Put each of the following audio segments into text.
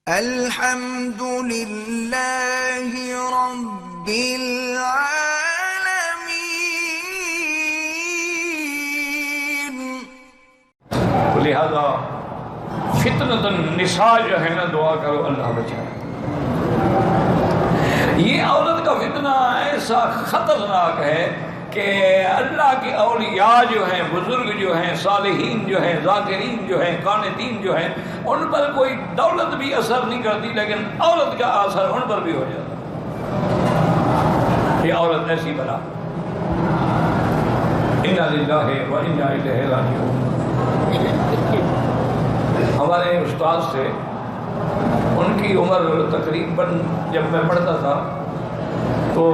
الحمد للہ رب العالمین۔ لہذا فتنۃ النساء جو ہے نا، دعا کرو اللہ بچائے۔ یہ عورت کا فتنہ ایسا خطرناک ہے کہ اللہ کے اولیاء جو ہیں، بزرگ جو ہیں، صالحین جو ہیں، ذاکرین جو ہیں، قانتین جو ہیں، ان پر کوئی دولت بھی اثر نہیں کرتی، لیکن عورت کا اثر ان پر بھی ہو جاتا۔ یہ عورت ایسی بلا، انا للہ و انا الیہ راجعون۔ ہمارے استاد سے ان کی عمر تقریباً، جب میں پڑھتا تھا تو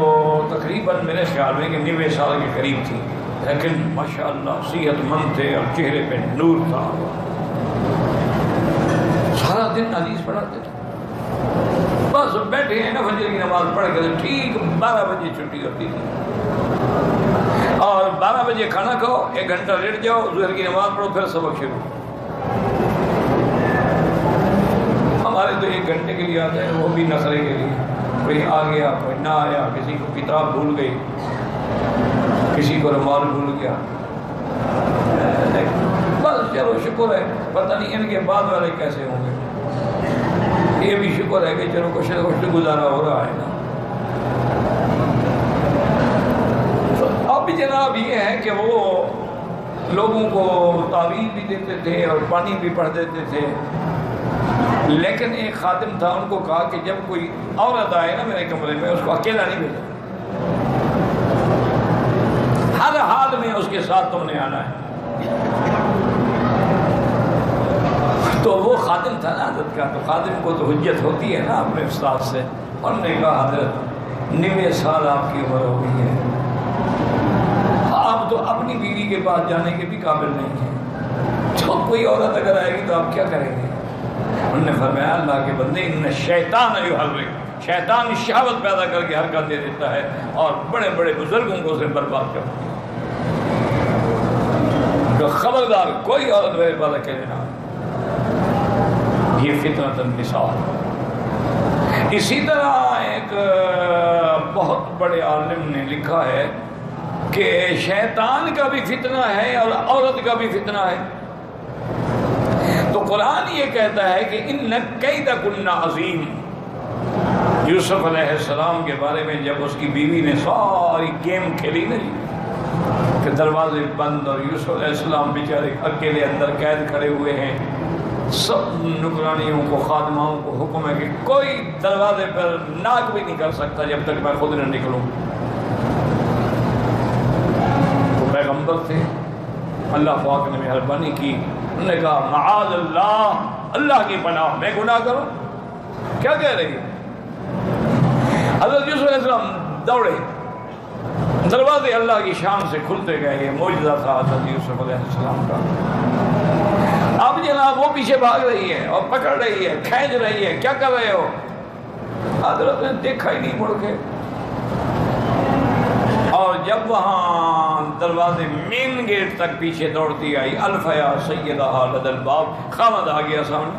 تقریباً میرے خیال میں کہ 90 سال کے قریب تھی، لیکن ماشاءاللہ صحت مند تھے اور چہرے پہ نور تھا۔ سارا دن حدیث پڑھاتے تھے، بس بیٹھے ہیں نا، فجر کی نماز پڑھ کے ٹھیک 12 بجے چھٹی ہوتی تھی، اور 12 بجے کھانا کھاؤ، 1 گھنٹہ لیٹ جاؤ، ظہر کی نماز پڑھو، پھر سبق شروع۔ ہمارے تو 1 گھنٹے کے لیے آتے ہیں، وہ بھی نخرے کے لیے، کوئی آ گیا کوئی نہ آیا، کسی کو کتاب بھول گئی، کسی کو رومال بھول گیا، بس چلو شکر ہے، پتہ نہیں ان کے بعد والے کیسے ہوں گے۔ یہ بھی شکر ہے کہ چلو کچھ نہ کچھ گزارا ہو رہا ہے نا۔ اب جناب یہ ہے کہ وہ لوگوں کو تعویذ بھی دیتے تھے اور پانی بھی پڑھ دیتے تھے، لیکن ایک خادم تھا، ان کو کہا کہ جب کوئی عورت آئے نا میرے کمرے میں، اس کو اکیلا نہیں بھیجا، ہر حال میں اس کے ساتھ تم نے آنا ہے۔ تو وہ خادم تھا نا حضرت کا، تو خادم کو تو حجت ہوتی ہے نا اپنے استاد سے۔ انہوں نے کہا حضرت 90 سال آپ کی عمر ہو گئی ہے، آپ تو اپنی بیوی کے پاس جانے کے بھی قابل نہیں ہیں، تو کوئی عورت اگر آئے گی تو آپ کیا کریں گے؟ انہوں نے فرمایا اللہ کے بندے، ان شیطان یحرک، شیطان شہوت پیدا کر کے حرکت دے دیتا ہے اور بڑے بڑے بزرگوں کو اسے برباد کرتا ہے۔ تو خبردار کوئی عورت میرے پاس اکیلے نہ آئے۔ یہ فتنۃ النساء۔ اسی طرح ایک بہت بڑے عالم نے لکھا ہے کہ شیطان کا بھی فتنہ ہے اور عورت کا بھی فتنہ ہے۔ تو قرآن یہ کہتا ہے کہ ان کیدکن عظیم۔ یوسف علیہ السلام کے بارے میں جب اس کی بیوی نے ساری گیم کھیلی نا جی، کہ دروازے بند اور یوسف علیہ السلام بیچارے اکیلے اندر قید کھڑے ہوئے ہیں، سب نکرانیوں کو، خادماؤں کو حکم ہے کہ کوئی دروازے پر ناک بھی نہیں کر سکتا جب تک میں خود نہ نکلوں۔ تو پیغمبر تھے، اللہ پاک نے مہربانی کی، انہوں نے کہا معاذ اللہ، اللہ کی پناہ، میں گناہ کروں؟ کیا کہہ رہی ہے؟ حضرت یوسف علیہ السلام دوڑے، دروازے اللہ کی شان سے کھلتے گئے۔ یہ معجزہ تھا حضرت یوسف علیہ السلام کا۔ اب جناب وہ پیچھے بھاگ رہی ہے اور پکڑ رہی ہے، کھینچ رہی ہے، کیا کر رہے ہو؟ حضرت نے دیکھا ہی نہیں مڑ کے، اور جب وہاں دروازے مین گیٹ تک پیچھے دوڑتی آئی، الفیا سیدہا لدى الباب، خامد آ گیا سامنے۔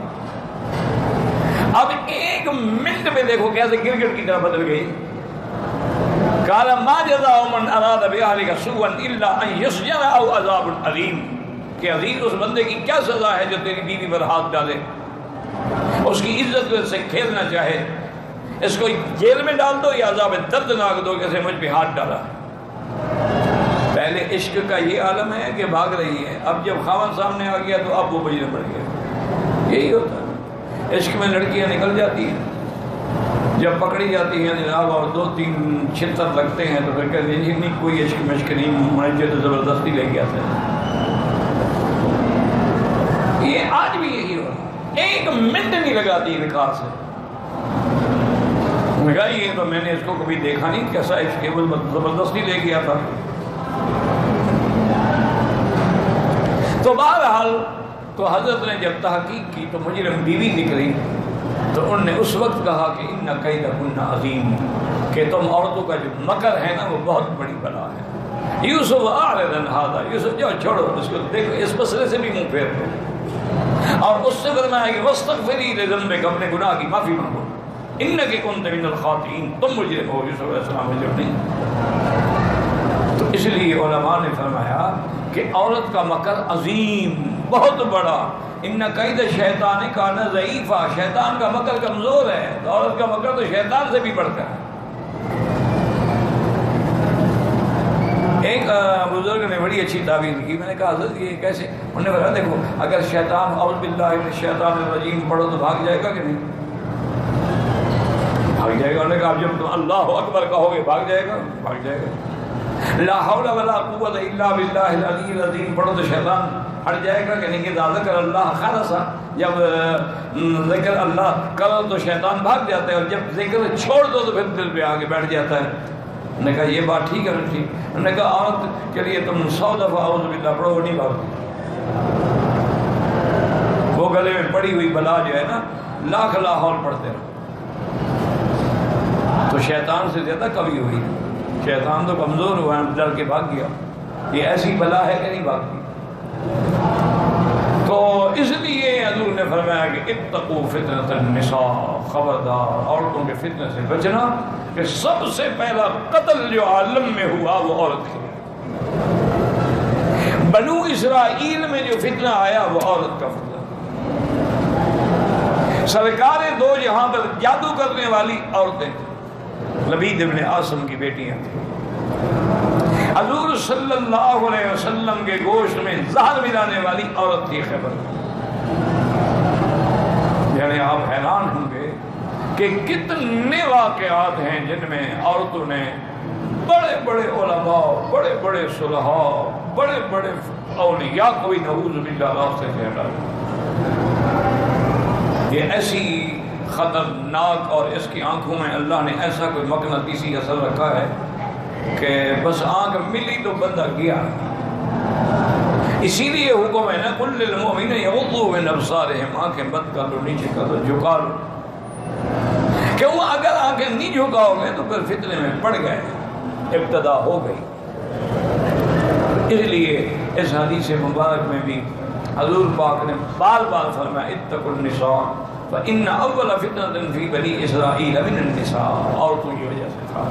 اب 1 منٹ میں دیکھو کیسے گرگٹ کی طرح بدل گئی۔ قال ما جزاء من اراد بأهلك سوءا الا ان يسجن او عذاب الیم، کہ عزیز اس بندے کی کیا سزا ہے جو تیری بیوی پر ہاتھ ڈالے، اس کی عزت سے کھیلنا چاہے، اس کو جیل میں ڈال دو یا عذاب دردناک دو کہ اسے مجھ پہ ہاتھ ڈالا۔ پہلے عشق کا یہ عالم ہے کہ بھاگ رہی ہے، اب جب خاوند سامنے آ گیا تو اب وہ بجنے پڑ گیا۔ یہی ہوتا ہے عشق میں، لڑکیاں نکل جاتی ہیں، جب پکڑی جاتی ہیں جناب اور 2-3 چھتر لگتے ہیں تو پھر کہتے ہیں نہیں کوئی عشق مشق نہیں، مجھے تو زبردستی لے گیا تھا۔ یہ آج بھی یہی ہو رہا، 1 منٹ نہیں لگاتی انکار سے۔ میں کہا یہ تو میں نے اس کو کبھی دیکھا نہیں، کیسا عشق ہے، وہ زبردستی لے گیا تھا۔ تو بہرحال تو حضرت نے جب تحقیق کی تو مجرم بیوی نکلی، تو انہوں نے اس وقت کہا کہ ان کیدکن عظیم، کہ تم عورتوں کا جو مکر ہے نا وہ بہت بڑی بلا ہے۔ یوسف اعرض عن ھذا، یوسف جو چھوڑو اس کو، دیکھو اس مسئلے سے بھی منہ پھیر دو۔ اور اس سے فرمایا کہ وَاسْتَغْفِرِي لِذَنبِكَ، اپنے گناہ کی معافی مانگو، إِنَّكَ كُنْتَ مِنَ الْخَاطِئِينَ، تم مجرم ہو، یوسف علیہ السلام مجرم نہیں۔ تو اس لیے علماء نے فرمایا کہ عورت کا مکر عظیم، بہت بڑا، ان قید شیطان کان ضعیفا، شیطان کا مکر کمزور ہے، تو عورت کا مکر تو شیطان سے بھی بڑھ کر ہے۔ ایک بزرگ نے بڑی اچھی تعبیر کی، میں نے کہا حضرت یہ کیسے؟ انہوں نے بتایا دیکھو اگر شیطان اعوذ باللہ من الشیطان الرجیم پڑھو تو بھاگ جائے گا کہ نہیں؟ بھاگ جائے گا۔ انہوں نے کہا جب تم اللہ اکبر کہو گے بھاگ جائے گا؟ بھاگ جائے گا۔ لا حول ولا قوت الا باللہ العلی العظیم پڑھو تو شیطان ہٹ جائے گا کہ نہیں؟ کہ ذکر اللہ خالصا، جب ذکر اللہ کرو تو شیطان بھاگ جاتا ہے، اور جب ذکر چھوڑ دو تو پھر دل پہ آ کے بیٹھ جاتا ہے۔ انہوں نے کہا یہ بات ٹھیک ہے ٹھیک۔ انہوں نے کہا عورت کے لیے تم 100 دفعہ اعوذ باللہ پڑھو، وہ نہیں بھاگتی۔ وہ گلے میں پڑی ہوئی بلا جو ہے نا، لاکھ لاہور پڑھتے رہو تو شیطان سے زیادہ کبھی ہوئی۔ شیطان تو کمزور ہوا ہے، ڈر کے بھاگ گیا۔ یہ ایسی بلا ہے کہ نہیں بھاگتی۔ تو اس لیے حضور نے فرمایا کہ اتقوا فتنة النساء، خبردار عورتوں کے فتنے سے بچنا، کہ سب سے پہلا قتل جو عالم میں ہوا وہ عورت کی۔ بنو اسرائیل میں جو فتنہ آیا وہ عورت کا فتنہ۔ سرکار دو جہاں پر جادو کرنے والی عورتیں، لبید ابن عاصم کی بیٹیاں تھیں۔ حضور صلی اللہ علیہ وسلم کے گوشت میں زہر ملانے والی عورت تھی خیبر۔ یعنی آپ حیران ہوں گے کہ کتنے واقعات ہیں جن میں عورتوں نے بڑے بڑے علماء، بڑے بڑے صلحاء، بڑے بڑے اولیاء کو بھی نعوذ باللہ راستے سے ہٹا دیا۔ یہ ایسی خطرناک، اور اس کی آنکھوں میں اللہ نے ایسا کوئی مقناطیسی اثر رکھا ہے کہ بس آنکھ ملی تو بندہ گیا۔ اسی لیے حکم ہے نا کل للمؤمنین یغضوا من ابصارہم، آنکھیں بند کر لو، نیچے کر لو، جھکا لو۔ کیوں؟ اگر آنکھیں نہیں جھکاؤ گے تو پھر فتنے میں پڑ گئے، ابتدا ہو گئی۔ اس لیے اس حدیث مبارک میں بھی حضور پاک نے بار بار فرمایا اتقوا النساء فإن أول فتنة في بني إسرائيل من النساء، عورتوں کی وجہ سے تھا۔